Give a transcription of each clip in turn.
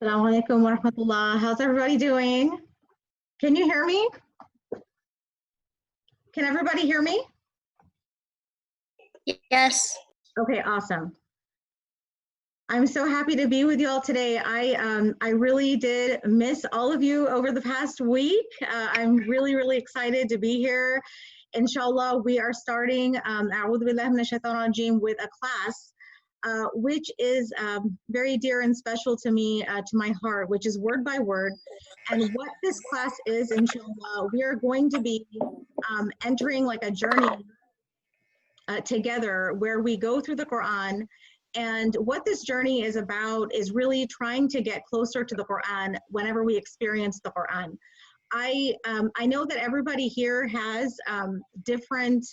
Assalamu alaikum wa rahmatullah. How's everybody doing? Can you hear me? Can everybody hear me? Yes. Okay, awesome. I'm so happy to be with you all today. I really did miss all of you over the past week. I'm really excited to be here. Inshallah, we are starting A'udhu Billahi Minash Shaitanir Rajeem with a class which is very dear and special to me, to my heart, which is word by word. And what this class is, inshallah, we are going to be entering like a journey together where we go through the Quran. And what this journey is about is really trying to get closer to the Quran whenever we experience the Quran. I know that everybody here has different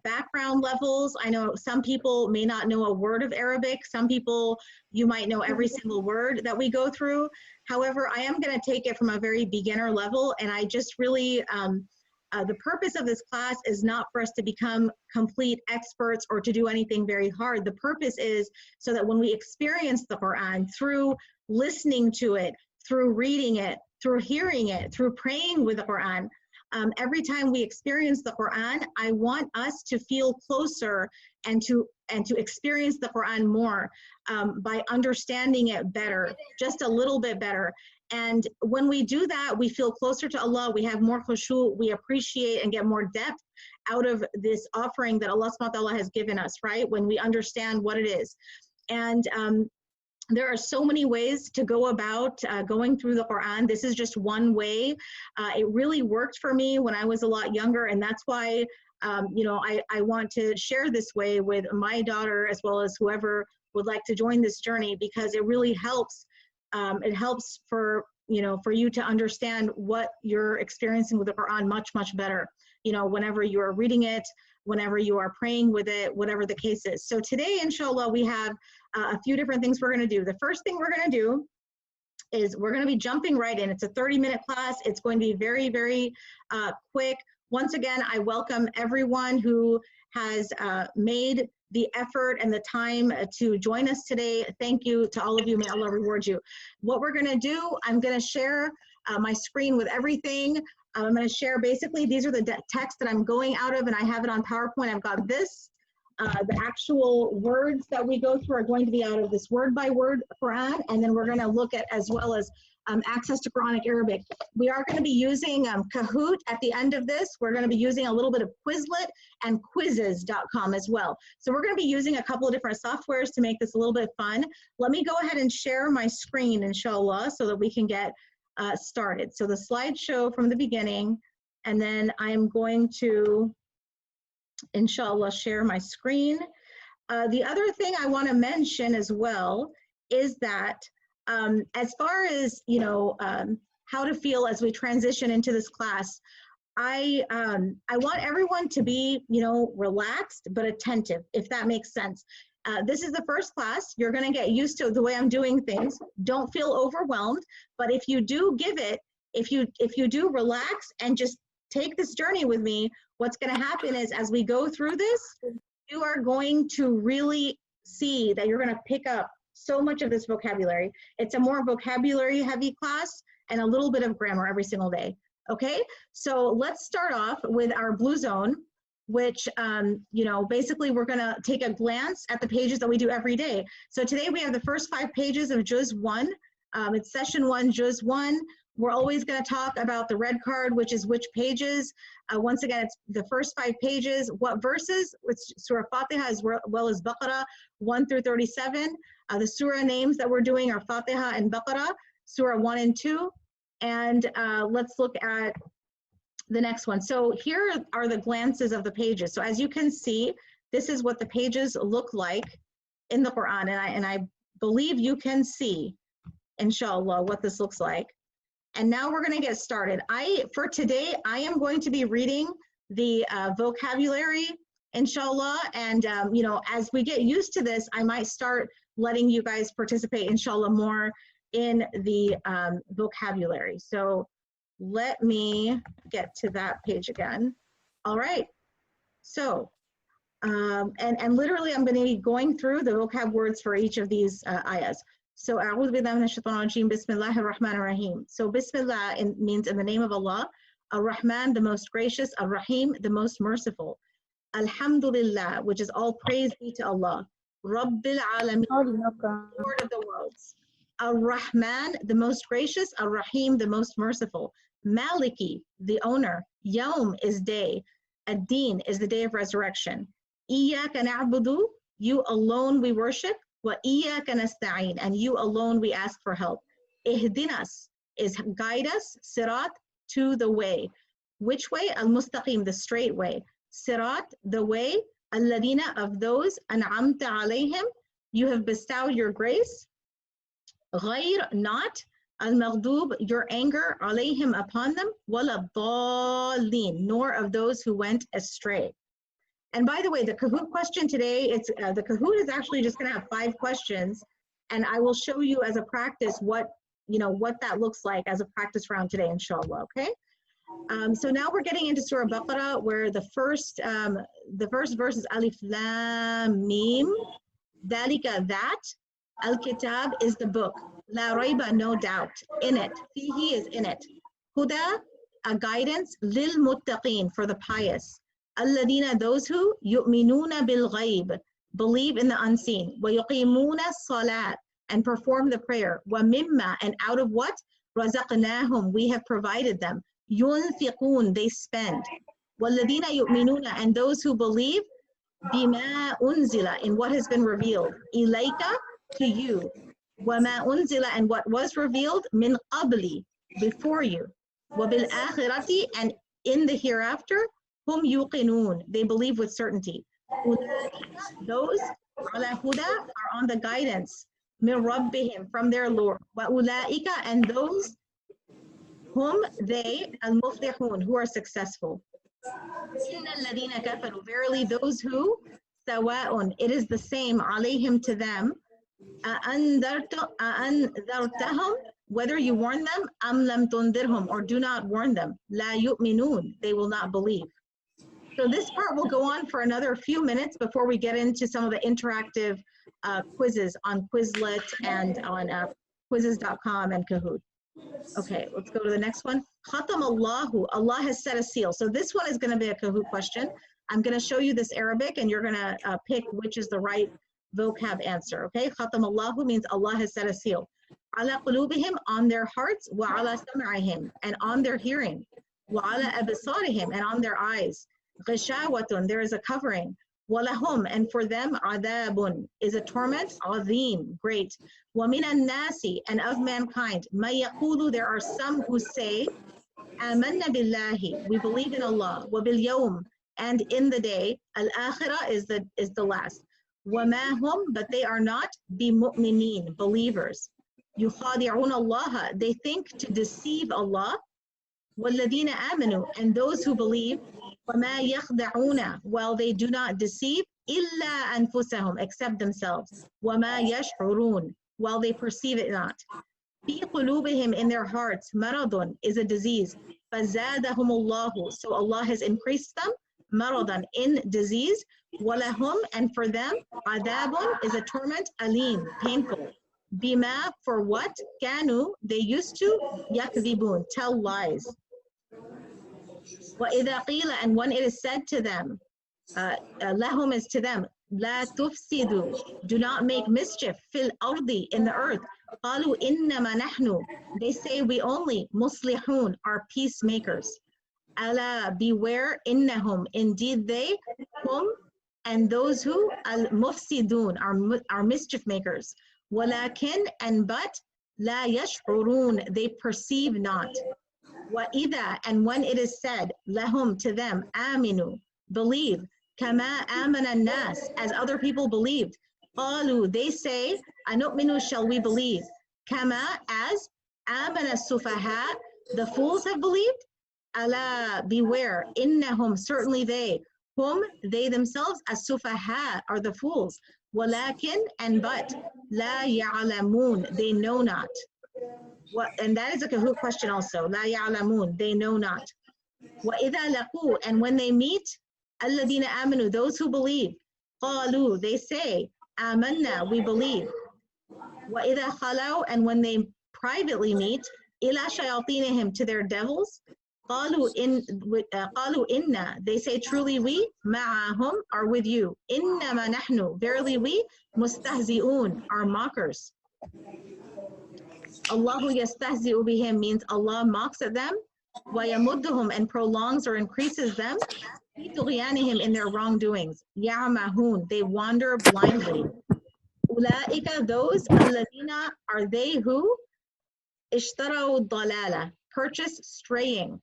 background levels. I know some people may not know a word of Arabic. Some people, you might know every single word that we go through. However, I am going to take it from a very beginner level, and I just really, the purpose of this class is not for us to become complete experts or to do anything very hard. The purpose is so that when we experience the Quran through listening to it, through reading it, through hearing it, through praying with the Quran, every time we experience the Quran, I want us to feel closer and to experience the Quran more by understanding it better, just a little bit better. And when we do that, we feel closer to Allah, we have more khushu', we appreciate and get more depth out of this offering that Allah subhanahu wa ta'ala has given us, right? When we understand what it is. And there are so many ways to go about going through the Quran. This is just one way. It really worked for me when I was a lot younger, and that's why you know, I want to share this way with my daughter as well as whoever would like to join this journey, because it really helps. It helps for, you know, for you to understand what you're experiencing with the Quran much better. You know, whenever you are reading it, whenever you are praying with it, whatever the case is. So today, inshallah, we have a few different things we're going to do. The first thing we're going to do is we're going to be jumping right in. It's a 30-minute class. It's going to be very quick. Once again, I welcome everyone who has made the effort and the time to join us today. Thank you to all of you. May Allah reward you. What we're going to do, I'm going to share my screen with everything. I'm going to share basically, these are the text that I'm going out of, and I have it on PowerPoint. I've got this. The actual words that we go through are going to be out of this word by word Quran, and then we're going to look at as well as access to Quranic Arabic. We are going to be using Kahoot at the end of this. We're going to be using a little bit of Quizlet and Quizzes.com as well. So we're going to be using a couple of different softwares to make this a little bit fun. Let me go ahead and share my screen, inshallah, so that we can get started. So the slideshow from the beginning, and then I'm going to, inshallah, share my screen. The other thing I want to mention as well is that as far as, you know, how to feel as we transition into this class, I want everyone to be, you know, relaxed but attentive, if that makes sense. This is the first class. You're going to get used to the way I'm doing things. Don't feel overwhelmed, but if you do give it, if you do relax and just take this journey with me, what's going to happen is as we go through this, you are going to really see that you're going to pick up so much of this vocabulary. It's a more vocabulary heavy class and a little bit of grammar every single day. Okay, so let's start off with our blue zone, which, you know, basically we're going to take a glance at the pages that we do every day. So today we have the first 5 pages of Juz 1. It's Session 1, Juz 1. We're always going to talk about the red card, which is which pages. Once again, it's the first 5 pages. What verses? It's Surah Fatiha as well as Baqarah 1 through 37. The surah names that we're doing are Fatiha and Baqarah, Surah 1 and 2. And let's look at the next one. So here are the glances of the pages. So as you can see, this is what the pages look like in the Quran. And I believe you can see, inshallah, what this looks like. And now we're going to get started. For today, I am going to be reading the vocabulary, inshallah. And, you know, as we get used to this, I might start letting you guys participate, inshallah, more in the vocabulary. So let me get to that page again. All right. So, and literally I'm going to be going through the vocab words for each of these ayahs. So أعوذ بالله من الشيطان الرجيم بسم الله الرحمن الرحيم. So Bismillah means in the name of Allah. Ar-Rahman, the most gracious. Ar-Rahim, the most merciful. Alhamdulillah, which is all praise be to Allah. Rabbil Alameen, Lord of the worlds. Ar-Rahman, the most gracious. Ar-Rahim, the most merciful. Maliki, the owner. Yawm is day. Ad-Din is the day of resurrection. Iyaka na'budu, you alone we worship. Wa iyyaka nasta'in, and you alone we ask for help. Ihdinas is guide us, sirat, to the way. Which way? Al-mustaqim, the straight way. Sirat, the way. Alladina, of those. An'amta alayhim, you have bestowed your grace. Ghayr, not. Al-maghdub, your anger. Alayhim, upon them. Wala dallin, nor of those who went astray. And by the way, the Kahoot question today, it's the Kahoot is actually just going to have 5 questions, and I will show you as a practice what that looks like as a practice round today, inshallah. Okay. So now we're getting into Surah Baqarah, where the first verse is Alif Lam Mim. Dalika, that. Al-Kitab is the book. La Rayba, no doubt. In it. Fihi is in it. Huda, a guidance. Lil Muttaqeen, for the pious. Alladina, those who yu'minuna bil ghayb, believe in the unseen. Wa yuqimuna salat, and perform the prayer. Wa mimma, and out of what? Razaqnahum, we have provided them. Yunfiqun, they spend. Walladina yu'minuna, and those who believe bima unzila, in what has been revealed. Ilayka, to you. Wa ma unzila, and what was revealed. Min qabli, before you. Wa bil akhirati, and in the hereafter. Hum yuqinun, they believe with certainty. Those ala huda are on the guidance. Min rabbihim, from their Lord. Wa ulaika, and those whom they al muflihun, who are successful. Inna alladhina kafaru, verily those who sawa'un, it is the same alayhim, to them. Anzartahum, whether you warn them, am lam tundirhum, or do not warn them. La yu'minun, they will not believe. So this part will go on for another few minutes before we get into some of the interactive quizzes on Quizlet and on quizzes.com and Kahoot. Okay, let's go to the next one. Khatam Allahu, Allah has set a seal. So this one is going to be a Kahoot question. I'm going to show you this Arabic, and you're going to pick which is the right vocab answer. Okay, Khatam Allahu means Allah has set a seal. Ala qulubihim, on their hearts. Wa ala sam'ihim, and on their hearing. Wa ala absarihim, and on their eyes. Ghishawatun, there is a covering. Walahum, and for them, adabun, is a torment. Azim, great. Wa minan nasi, and of mankind. Ma yaqulu, there are some who say, amanna billahi, we believe in Allah. Wa bil yawm, and in the day. Al-akhirah is the last. Wa ma hum, but they are not bi mu'minin, believers. Yukhadi'un Allah, they think to deceive Allah. وَالَّذِينَ آمَنُوا, and those who believe, وَمَا يَخْدَعُونَ, while they do not deceive, إِلَّا أَنفُسَهُم, except themselves, وَمَا يَشْعُرُونَ, while they perceive it not. فِي قُلُوبِهِمْ, in their hearts, مَرَضٌ, is a disease, فَزَادَهُمُ اللَّهُ, so Allah has increased them, مَرَضًا, in disease, وَلَهُمْ, and for them, عَذَابٌ, is a torment, أَلِيم, painful. Bima, for what? Kanu, they used to, yakdhibun, tell lies. وَإِذَا قِيلَ, and when it is said to them, lahum is to them, la tufsidu, do not make mischief, fil ardi, in the earth. قَالُوا إِنَّمَا نَحْنُ, they say we only, muslihun, are peacemakers. Ala, beware, innahum, indeed they, hum, and those who, al-mufsidun, are mischief makers. Walakin, and but, la yash'urun, they perceive not. Wa idha, and when it is said, lahum, to them, aminu, believe, kama amana nas, as other people believed. Qalu, they say, anu'minu, shall we believe? Kama, as, amana sufaha, the fools have believed. Ala, beware, innahum, certainly they, hum, they themselves, as-sufaha, are the fools. Walakin, and but, la ya'lamun, they know not. What, and that is a Kahoot question also. La ya'lamun, they know not. Wa idha laqu, and when they meet, alladina amanu, those who believe. Qalu, they say, amanna, we believe. وَإِذَا خَلَوْا, and when they privately meet, إِلَى شَيَاطِينِهِمْ, to their devils, قَالُوا إِنَّا, they say, truly we, مَعَهُمْ, are with you. إِنَّمَا نَحْنُ, verily we, مُسْتَهْزِئُونَ, are mockers. Allahu yastahzi'u bihim means Allah mocks at them. وَيَمُدُّهُمْ, and prolongs or increases them. فِي طُغْيَانِهِمْ, in their wrongdoings. يَعْمَهُونَ, they wander blindly. أُولَٰئِكَ, those, الَّذِينَ, are they who, اشْتَرَوُا الضَّلَالَةَ, purchase straying,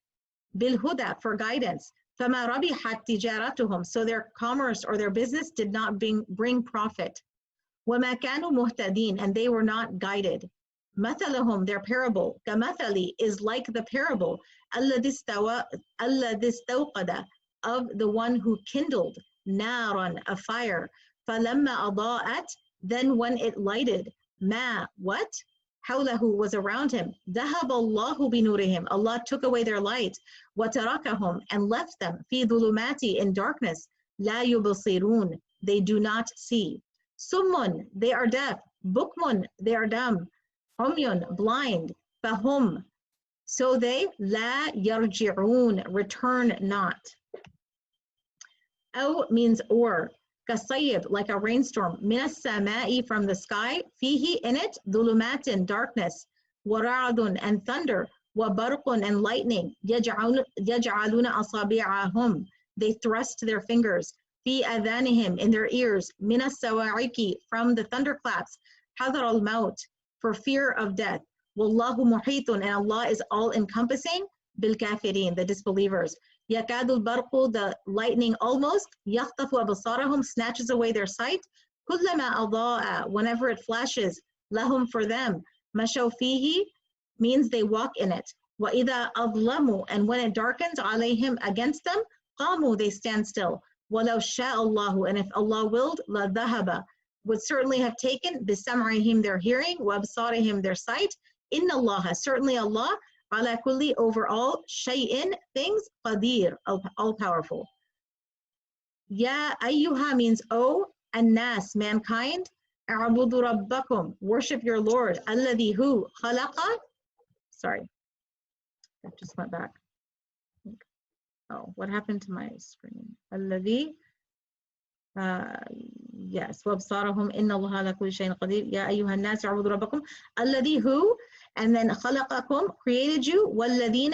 بِالْهُدَى, for guidance. فَمَا رَبِحَتْ تِجَارَتُهُم, so their commerce or their business did not bring profit. وَمَا كَانُوا مُهْتَدِينَ, and they were not guided. مَثَلُهُم, their parable, كَمَثَلِ, is like the parable, الَّذِي اسْتَوْقَدَ, of the one who kindled, نَارًا, a fire, فَلَمَّا أَضَاءَتْ, then when it lighted, مَا, what? حَوْلَهُ, was around him, ذَهَبَ اللَّهُ بِنُورِهِمْ, Allah took away their light, وَتَرَكَهُمْ, and left them, فِي ظُلُمَاتِ, in darkness, لَا يُبْصِرُونَ, they do not see. Summun, they are deaf. Bukmun, they are dumb. Umyun, blind. Fahum, so they, la yarji'un, return not. Aw means or. Kasayib, like a rainstorm. Minas sama'i, from the sky. Fihi, in it. Dhulumatin, darkness. Wara'adun, and thunder. Wabarqun, and lightning. Yaj'aluna asabi'ahum, they thrust their fingers. Fi adhanihim, in their ears. Minas sawa'iki, from the thunderclaps. Hadar al-maut, for fear of death. Wallahu muhitun, and Allah is all encompassing. Bil kafirin, the disbelievers. Yakadul barqu, the lightning almost. Yakhtafu abasarahum, snatches away their sight. Kullama adha'a, whenever it flashes. Lahum, for them. Mashaw fihi, means they walk in it. Wa idha adlamu, and when it darkens, alayhim, against them. Qamu, they stand still. وَلَوْ شَاءَ اللَّهُ, and if Allah willed, لَذَهَبَ, would certainly have taken, بِسَمْعِهِمْ, their hearing, وَأَبْصَارِهِمْ, their sight. إِنَّ اللَّهَ, certainly Allah, عَلَى كُلِّ, over all, شَيْءٍ, things, قَدِير, all-powerful. يَا أَيُّهَا means, O, النَّاسِ, mankind, اعْبُدُوا رَبَّكُمْ, worship your Lord, الَّذِي who, خَلَقَ, sorry, that just went back. Oh, what happened to my screen? الذي, yes, وَأَبْصَارَهُمْ إِنَّ اللَّهَ عَلَى كُلِّ شَيْءٍ قَدِيرٌ يَا أَيُّهَا النَّاسُ اعْبُدُوا رَبَّكُمْ الَّذِي who, and then خَلَقَكُمْ, created you, وَالَّذِينَ,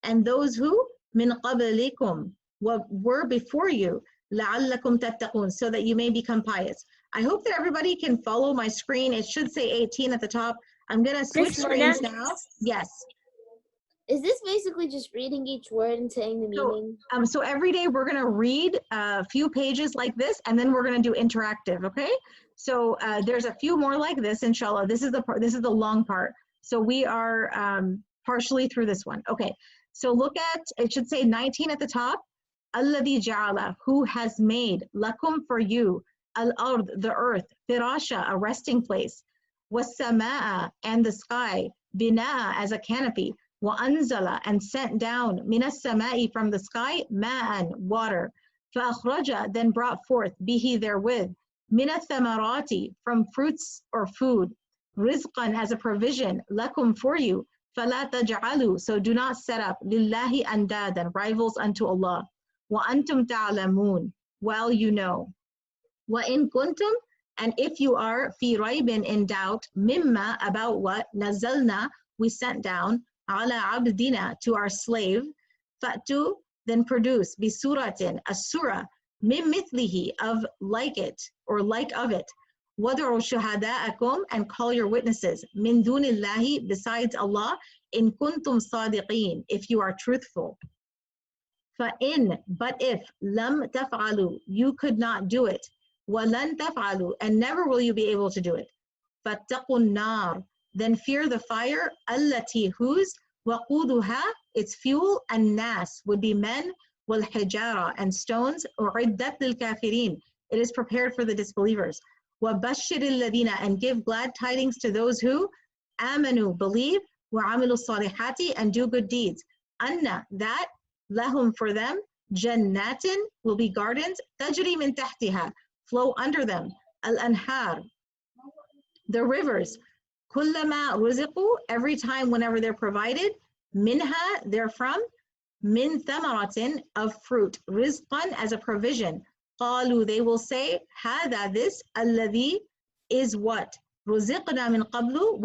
and those who, مِنْ قَبْلِكُمْ, were before you, لَعَلَّكُمْ تَتَّقُونَ, so that you may become pious. I hope that everybody can follow my screen. It should say 18 at the top. I'm going to switch screens now. Yes. Is this basically just reading each word and saying the meaning? So every day we're going to read a few pages like this, and then we're going to do interactive, okay? So there's a few more like this, inshallah. This is the long part. So we are partially through this one. Okay, so look at, it should say 19 at the top. Alladhi ja'ala, who has made, lakum, for you, al-ard, the earth, firasha, a resting place, was-sama'a, and the sky, bina'a, as a canopy, وَأَنزَلَ, and sent down, مِنَ السَّمَاءِ, from the sky, مَاءً, water, فَأَخْرَجَ, then brought forth, bihi, therewith, مِنَ الثَّمَرَاتِ, from fruits or food, رِزْقًا, as a provision, لَكُمْ, for you, فَلَا تَجْعَلُوا, so do not set up, لِلَّهِ أَنْدَادًا, rivals unto Allah, وَأَنْتُمْ تَعْلَمُونَ, while you know, وَإِن كُنْتُمْ, and if you are, فِي رَيْبٍ, in doubt, مِمَّا, about what, نَزَلْنَا, we sent down, ala abdina, to our slave, fa'tu, then produce, bisuratin, a surah, min mithlihi, of like it, or like of it, wad'u shuhada'akum, and call your witnesses, min dunillahi, besides Allah, in kuntum sadiqeen, if you are truthful. Fa'in, but if, lam taf'alu, you could not do it, walan taf'alu, and never will you be able to do it, fattaqun nar, then fear the fire, allati, whose, waquduha, its fuel, and nas, would be men, wal hijara, and stones, u'iddat lil kafirin, it is prepared for the disbelievers, wa bashiril ladina, and give glad tidings to those who, amanu, believe, wa amilu salihati, and do good deeds, anna, that, lahum, for them, jannatin, will be gardens, tajri min tahtiha, flow under them, al anhar, The rivers. كلما رزقوا, every time whenever they're provided, منها, therefrom, min ثمرة, of fruit, رزقا, as a provision. قالوا, they will say, هذا, this, الذي, is what? رزقنا من قبل,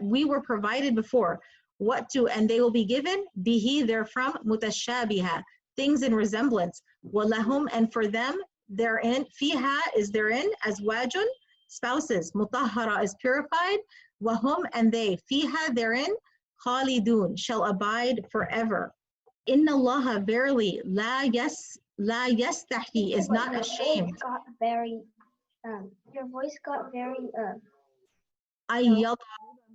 we were provided before. What to, and they will be given, به, therefrom, متشابهة, things in resemblance. وَلَهُمْ, and for them, therein, فيها, is therein, azwajun, spouses, mutahhara, is purified, وَهُمْ, and they, فيها, therein, khalidun, shall abide forever. Inna Allah, verily, la yastahi, is not ashamed. Your voice got very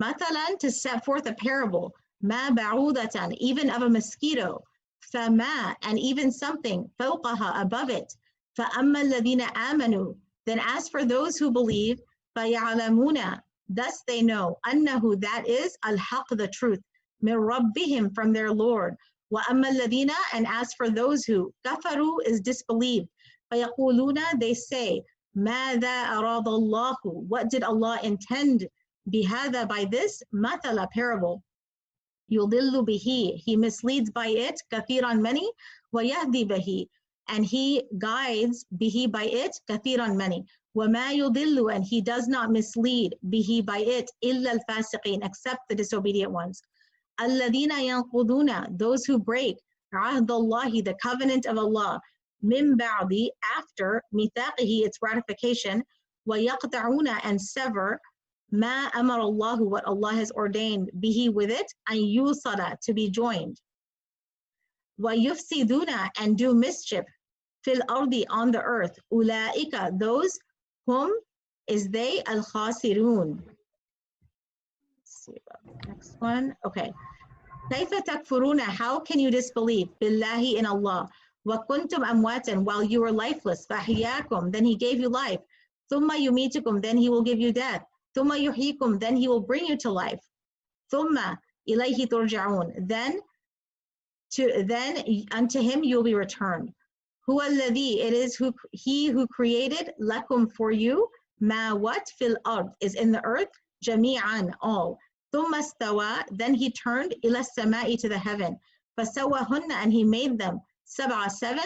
Matalan, to set forth a parable, ma ba'udatan, even of a mosquito, fama, and even something, fawqaha, above it, fa'amma alladhina amanu, then as for those who believe, faya'lamuna, thus they know, annahu, that is, al-haq, the truth, min rabbihim, from their Lord, wa amma alladhina, and as for those who, kafaru, is disbelieved, fayaquluna, they say, ماذا أراد الله, what did Allah intend, بهذا, by this, mathala, parable, يضل به, he misleads by it, كثيرا, many, ويهدي به, and he guides, به, by it, كثيرا, many, وما يضل, and he does not mislead, به, by it, إلا الفاسقين, except the disobedient ones. الذين ينقضون, those who break, عهد الله, the covenant of Allah, min ba'di, after, mithaqihi, its ratification, wa yaqta'una, and sever, ma amara Allah, what Allah has ordained, bihi, with it, an yusara, to be joined, wa yufsiduna, and do mischief, fil ardi, on the earth, ulaika, those, whom, is they, al khasirun. Let's see about the next one. Okay. Kaifa takfuruna, how can you disbelieve, billahi, in Allah, وَكُنْتُمْ أَمْوَاتًا, while you were lifeless, فَأَحْيَاكُمْ, then he gave you life, ثُمَّ يُمِيتُكُمْ, then he will give you death, ثُمَّ يُحْيِيكُمْ, then he will bring you to life, ثُمَّ إِلَيْهِ تُرْجَعُونَ, then unto him you will be returned. هُوَ الَّذِي, it is he who created, لَكُمْ, for you, مَا, what, فِي الْأَرْضِ, is in the earth, جَمِيعًا, all, ثُمَّ اسْتَوَى, then he turned, إِلَى السَّمَاءِ, to the heaven, فَسَوَّهُنَّ, and he made them, Sab'a, 7,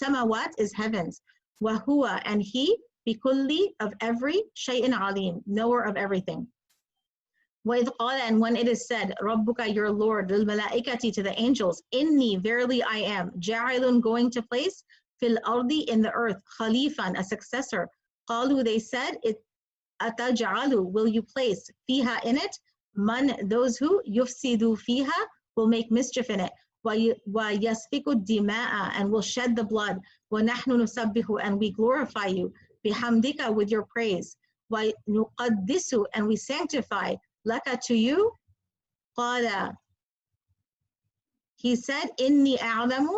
samawat, is heavens, Wahua, and he, bikulli, of every, shay'in alim, knower of everything. وَإِذْ قَالَ, and when it is said, Rabbuka, your Lord, lil malaikati, to the angels, Inni, verily I am, ja'ilun, going to place, fil ardi, in the earth, khalifan, a successor. Qalu, they said, ataj'alu, will you place, fiha, in it, man, those who, yufsidu fiha, will make mischief in it, وَيَسْفِكُ الدِّمَاءَ, and will shed the blood, وَنَحْنُ نُسَبِّحُ, and we glorify you, بِحَمْدِكَ, with your praise, وَنُقَدِّسُ, and we sanctify, لَكَ, to you, قَالَ, he said, إِنِّي أَعْلَمُ,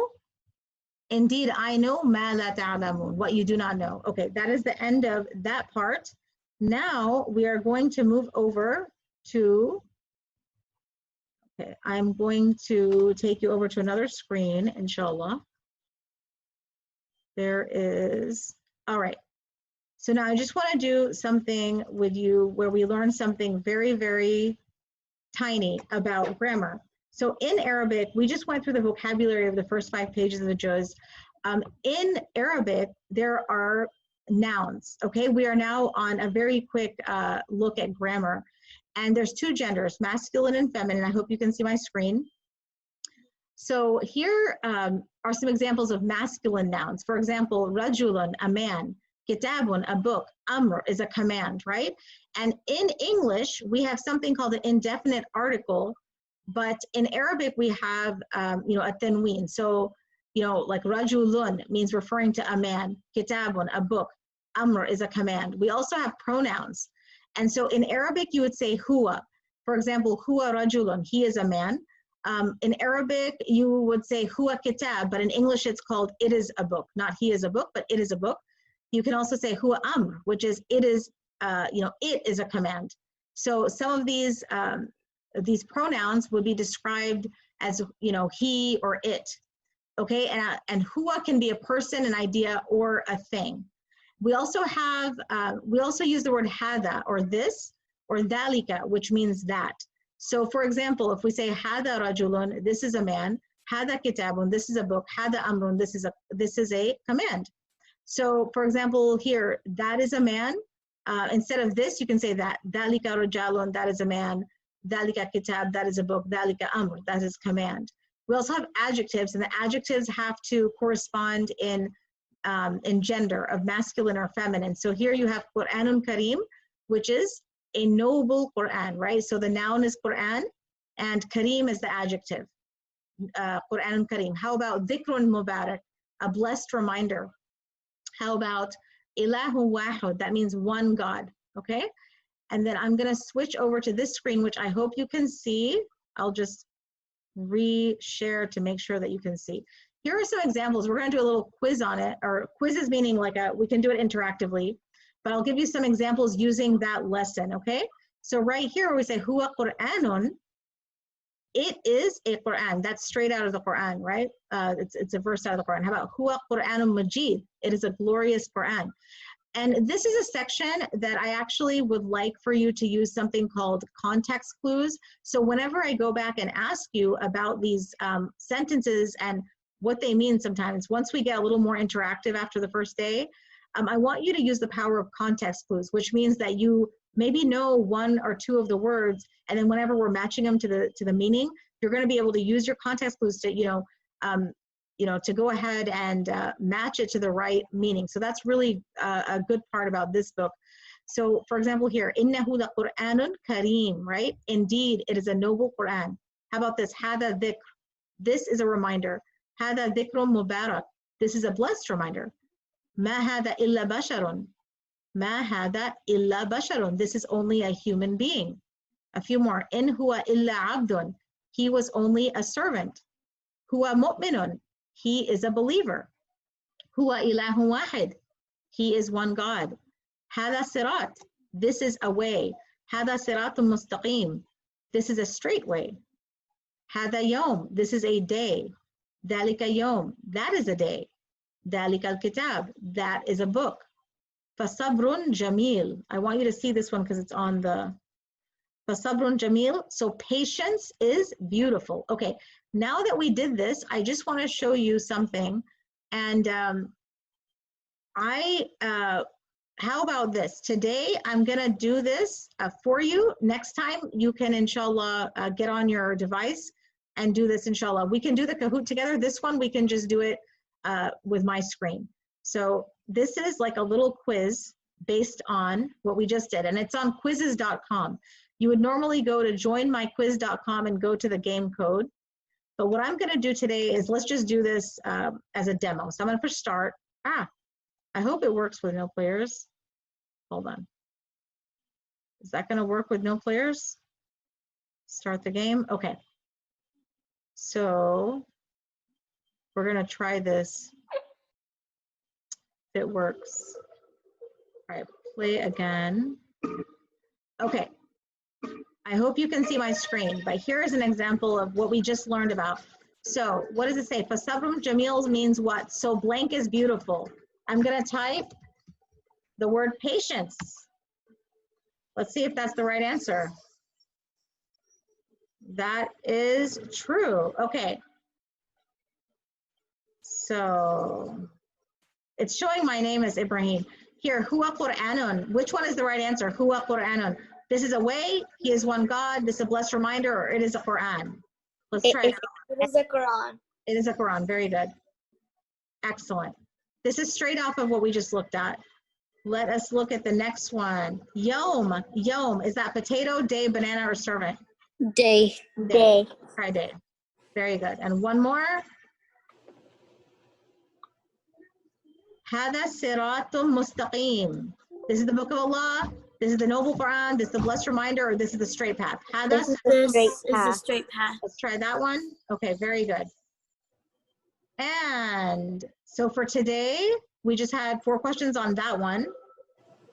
indeed I know, مَا لَا تَعْلَمُونَ, what you do not know. Okay, that is the end of that part. Now we are going to move over to, okay, I'm going to take you over to another screen, inshallah. There is, all right. So now I just want to do something with you where we learn something very, very tiny about grammar. So in Arabic, we just went through the vocabulary of the first 5 pages of the juz. In Arabic, there are nouns, okay? We are now on a very quick look at grammar. And there's 2 genders, masculine and feminine. I hope you can see my screen. So here are some examples of masculine nouns. For example, rajulun, a man, kitabun, a book, amr is a command, right? And in English, we have something called an indefinite article, but in Arabic, we have, a tanween. So, like rajulun means referring to a man, kitabun, a book, amr is a command. We also have pronouns. And so in Arabic, you would say huwa. For example, huwa rajulun, he is a man. In Arabic, you would say huwa kitab, but in English, it's called it is a book. Not he is a book, but it is a book. You can also say huwa amr, which is it is, it is a command. So some of these pronouns would be described as, he or it. Okay, and huwa can be a person, an idea, or a thing. We also have, we also use the word hada, or this, or dhalika, which means that. So for example, if we say hada rajulun, this is a man, hada kitabun, this is a book, hada amrun, this is a command. So for example here, that is a man. Instead of this, you can say that. Dhalika rajalun, that is a man. Dhalika kitab, that is a book. Dhalika amr, that is command. We also have adjectives, and the adjectives have to correspond in gender, of masculine or feminine. So here you have Quranun Kareem, which is a noble Quran, right? So the noun is Quran, and Kareem is the adjective. Quranun Kareem. How about Dhikrun Mubarak, a blessed reminder? How about Ilahu Wahud, that means one God, okay? And then I'm gonna switch over to this screen, which I hope you can see. I'll just re-share to make sure that you can see. Here are some examples. We're gonna do a little quiz on it, or quizzes meaning like we can do it interactively, but I'll give you some examples using that lesson, okay? So right here we say, Huwa Qur'anun, it is a Quran. That's straight out of the Quran, right? It's a verse out of the Quran. How about Huwa Qur'anun Majid? It is a glorious Quran. And this is a section that I actually would like for you to use something called context clues. So whenever I go back and ask you about these sentences and what they mean sometimes, once we get a little more interactive after the first day, I want you to use the power of context clues, which means that you maybe know one or two of the words, and then whenever we're matching them to the meaning, you're going to be able to use your context clues to, to go ahead and match it to the right meaning. So that's really a good part about this book. So for example here, إِنَّهُ لَقُرْآنٌ كَرِيمٌ, right? Indeed, it is a noble Quran. How about this? هَذَا ذِكْر. This is a reminder. هَذَا ذِكْرٌ مُبَارَكٌ. This is a blessed reminder. مَا هَذَا إِلَّا بَشَرٌ. مَا هَذَا إِلَّا بَشَرٌ. This is only a human being. A few more. إِنْ هُوَ إِلَّا عَبْدٌ. He was only a servant. هُوَ مُؤْمِنٌ. He is a believer. Huwa ilahun wahid. He is one God. Hada sirat. This is a way. Hada siratun mustaqim. This is a straight way. Hada yom. This is a day. Dalika yom. That is a day. Dalika al-kitab. That is a book. Fasabrun jamil. I want you to see this one because it's on the Fasabrun jamil. So patience is beautiful. Okay. Now that we did this, I just want to show you something. And how about this? Today, I'm going to do this for you. Next time, you can, inshallah, get on your device and do this, inshallah. We can do the Kahoot together. This one, we can just do it with my screen. So this is like a little quiz based on what we just did. And it's on quizzes.com. You would normally go to joinmyquiz.com and go to the game code. But what I'm going to do today is let's just do this as a demo. So I'm going to push start. I hope it works with no players. Hold on. Is that going to work with no players? Start the game. Okay. So we're going to try this. If it works. All right, play again. Okay. I hope you can see my screen, but here is an example of what we just learned about. So what does it say? Fasabrum Jamil means what? So blank is beautiful. I'm going to type the word patience. Let's see if that's the right answer. That is true. Okay. So it's showing my name as Ibrahim. Here, Huwa Qur'anun. Which one is the right answer? Huwa Qur'anun. This is a way, he is one God, this is a blessed reminder, or it is a Quran? Let's try it. It is a Quran. It is a Quran, very good. Excellent. This is straight off of what we just looked at. Let us look at the next one. Yom, yom, is that potato, day, banana, or servant? Day. Day. Try day. Very good. And one more. Hada siratum mustaqim. This is the book of Allah. This is the noble Quran, this is the blessed reminder, or this is the straight path? This is the straight path. Let's try that one. Okay, very good. And so for today, we just had 4 questions on that one.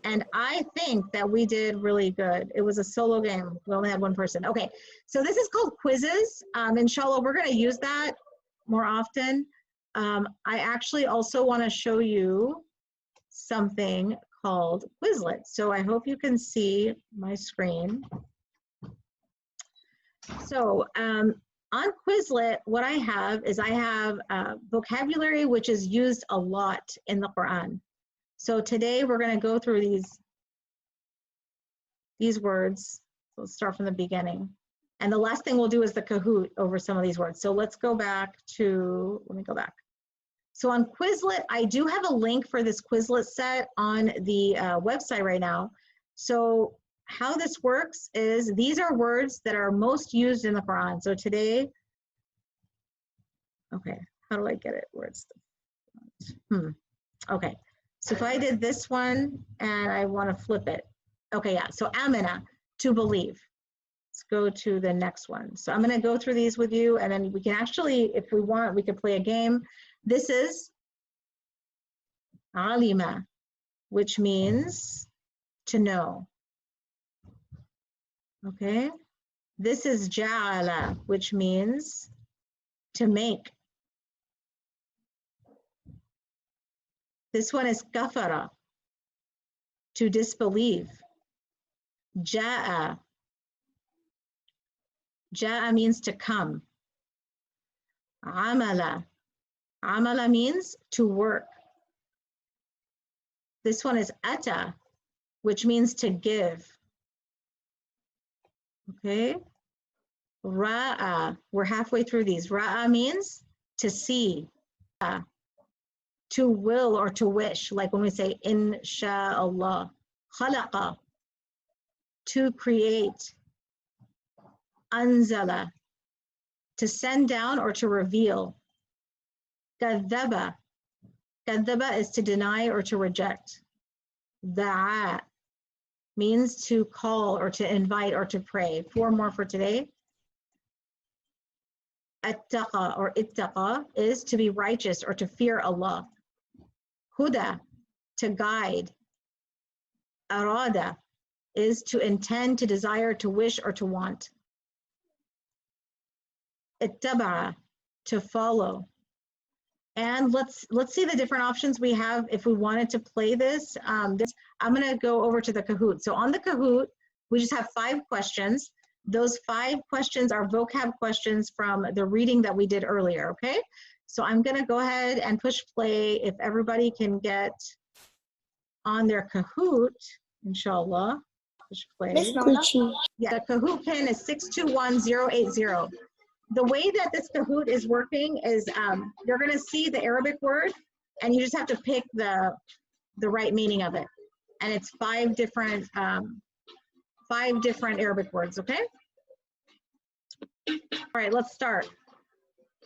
And I think that we did really good. It was a solo game. We only had 1 person. Okay, so this is called quizzes. Inshallah, we're gonna use that more often. I actually also wanna show you something called Quizlet. So I hope you can see my screen. So on Quizlet, what I have is vocabulary which is used a lot in the Quran. So today we're going to go through these words. So let's start from the beginning. And the last thing we'll do is the Kahoot over some of these words. So let's go back to, let me go back. So on Quizlet, I do have a link for this Quizlet set on the website right now. So how this works is these are words that are most used in the Quran. So today, okay, how do I get it? Where it's okay. So if I did this one and I want to flip it. Okay, yeah, so amana, to believe. Let's go to the next one. So I'm going to go through these with you, and then we can actually, if we want, we can play a game. This is alima, which means to know. Okay. This is ja'ala, which means to make. This one is kafara, to disbelieve. Ja'a. Ja'a means to come. Amala. Amala means to work. This one is ata, which means to give. Okay. Ra'a. We're halfway through these. Ra'a means to see. To will or to wish, like when we say insha'Allah. Khalaqa, to create. Anzala, to send down or to reveal. Kadhaba, kadhaba is to deny or to reject. Da'a means to call or to invite or to pray. 4 more for today. Attaqa or ittaqa is to be righteous or to fear Allah. Huda, to guide. Arada is to intend, to desire, to wish, or to want. Ittaba'a, to follow. And let's see the different options we have if we wanted to play this. I'm going to go over to the Kahoot. So on the Kahoot, we just have 5 questions. Those 5 questions are vocab questions from the reading that we did earlier, okay? So I'm going to go ahead and push play if everybody can get on their Kahoot, inshallah. Push play. Yeah, the Kahoot pin is 621080. The way that this Kahoot is working is you're going to see the Arabic word, and you just have to pick the right meaning of it. And it's 5 different Arabic words, okay? All right, let's start.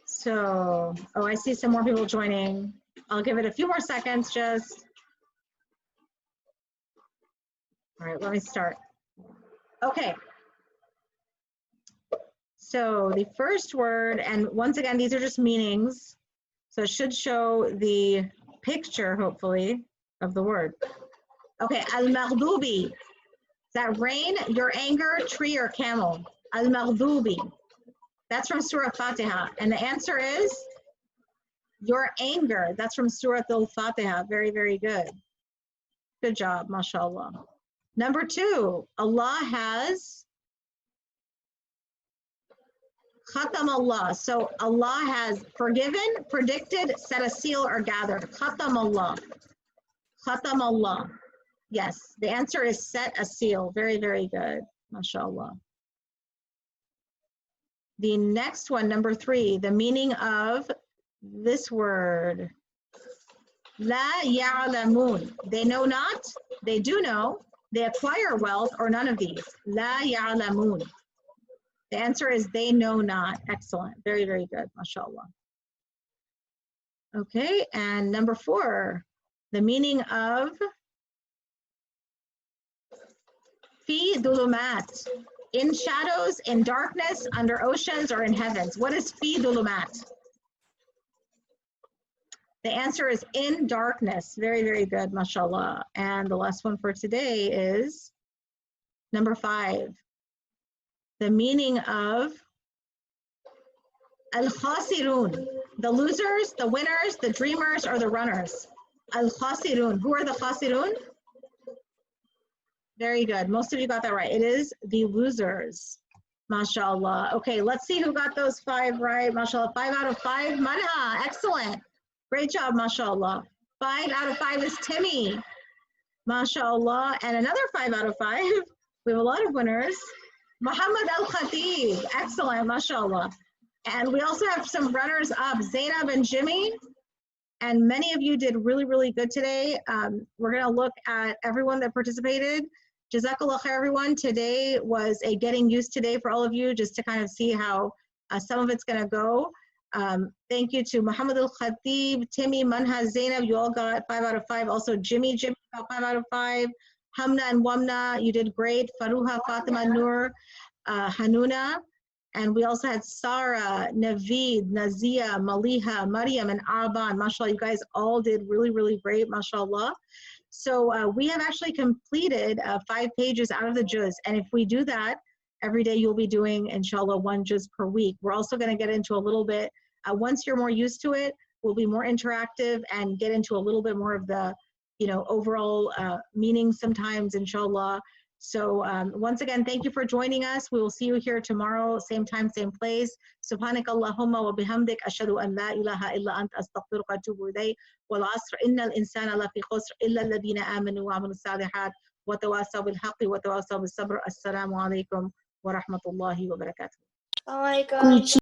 So, oh, I see some more people joining. I'll give it a few more seconds just. All right, let me start. Okay. So the first word, and once again, these are just meanings. So it should show the picture, hopefully, of the word. Okay, al-maghdubi. Is that rain, your anger, tree, or camel? Al-maghdubi. That's from Surah Fatiha. And the answer is your anger. That's from Surah Al-Fatiha. Very, very good. Good job, mashallah. Number 2, Allah has Khatam Allah. So Allah has forgiven, predicted, set a seal, or gathered. Khatam Allah. Khatam Allah. Yes, the answer is set a seal. Very, very good. MashaAllah. The next one, number 3, the meaning of this word. La ya'lamun. They know not, they do know, they acquire wealth, or none of these. La ya'lamun. The answer is they know not. Excellent. Very, very good. MashaAllah. Okay, and number 4, the meaning of fi dhulumat. In shadows, in darkness, under oceans, or in heavens. What is fi dhulumat? The answer is in darkness. Very, very good, mashallah. And the last one for today is number 5. The meaning of al-khasirun. The losers, the winners, the dreamers, or the runners. Al-khasirun. Who are the khasirun? Very good. Most of you got that right. It is the losers. MashaAllah. Okay, let's see who got those 5 right. MashaAllah. 5 out of 5. Madha. Excellent. Great job, MashaAllah. 5 out of 5 is Timmy. MashaAllah. And another 5 out of 5. We have a lot of winners. Muhammad Al-Khatib. Excellent. MashaAllah. And we also have some runners up. Zainab and Jimmy. And many of you did really, really good today. We're going to look at everyone that participated. Jazakallah khair, everyone. Today was a getting used today for all of you, just to kind of see how some of it's going to go. Thank you to Muhammad Al-Khatib, Timmy, Manha, Zainab. You all got 5 out of 5. Also, Jimmy got 5 out of 5. Hamna and Wamna, you did great. Faruha, Fatima, Noor, Hanuna. And we also had Sarah, Naveed, Nazia, Maliha, Mariam, and Aban. MashaAllah, you guys all did really, really great, MashaAllah. So we have actually completed 5 pages out of the juz. And if we do that, every day you'll be doing, inshallah, 1 juz per week. We're also going to get into a little bit, once you're more used to it, we'll be more interactive and get into a little bit more of the, overall meaning sometimes, inshallah. So once again, thank you for joining us. We will see you here tomorrow, same time, same place. Subhanak Allahumma wa bihamdik, ashhadu an la ilaha illa anta astaghfiruka wa atubu ilayk. Wal asr innal insana lafi khusr illa alladhina amanu wa amilu salihat wa tawasaw bil haqqi wa tawasaw bis sabr. Assalamu alaikum wa rahmatullahi wa barakatuh.